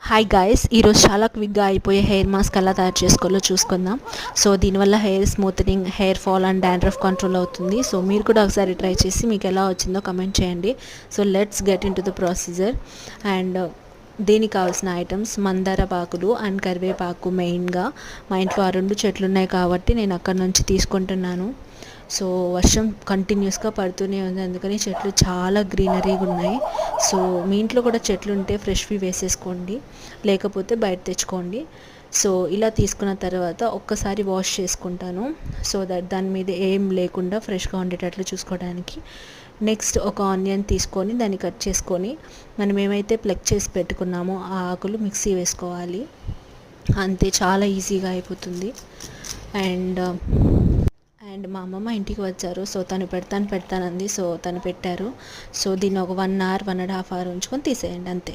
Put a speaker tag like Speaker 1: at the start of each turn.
Speaker 1: Hi guys, ఈరోజు చాలా క్విక్గా అయిపోయే హెయిర్ మాస్క్ ఎలా తయారు చేసుకోవాలో చూసుకుందాం. సో దీనివల్ల hair smoothening, hair fall and dandruff control అవుతుంది. సో మీరు కూడా ఒకసారి ట్రై చేసి మీకు ఎలా వచ్చిందో కమెంట్ చేయండి. So let's get in to the procedure. And దీనికి కావాల్సిన ఐటమ్స్ మందార పాకులు అండ్ కరివేపాకు. మెయిన్గా మా ఇంట్లో ఆ రెండు చెట్లు ఉన్నాయి కాబట్టి నేను అక్కడ నుంచి తీసుకుంటున్నాను. సో వర్షం కంటిన్యూస్గా పడుతూనే ఉంది, అందుకని చెట్లు చాలా గ్రీనరీగా ఉన్నాయి. సో మీ ఇంట్లో కూడా చెట్లు ఉంటే ఫ్రెష్వి వేసేసుకోండి, లేకపోతే బయట తెచ్చుకోండి. సో ఇలా తీసుకున్న తర్వాత ఒక్కసారి వాష్ చేసుకుంటాను, సో దట్ దాని మీద ఏం లేకుండా ఫ్రెష్గా ఉండేటట్లు చూసుకోవడానికి. నెక్స్ట్ ఒక ఆనియన్ తీసుకొని దాన్ని కట్ చేసుకొని మనం ఏమైతే ప్లగ్ చేసి పెట్టుకున్నామో ఆ ఆకులు మిక్సీ వేసుకోవాలి. అంతే, చాలా ఈజీగా అయిపోతుంది. అండ్ అండ్ మా అమ్మమ్మ ఇంటికి వచ్చారు. సో తను పెడతానంది. సో తను పెట్టారు. సో దీన్ని ఒక 1 hour 1.5 hour ఉంచుకొని తీసేయండి, అంతే.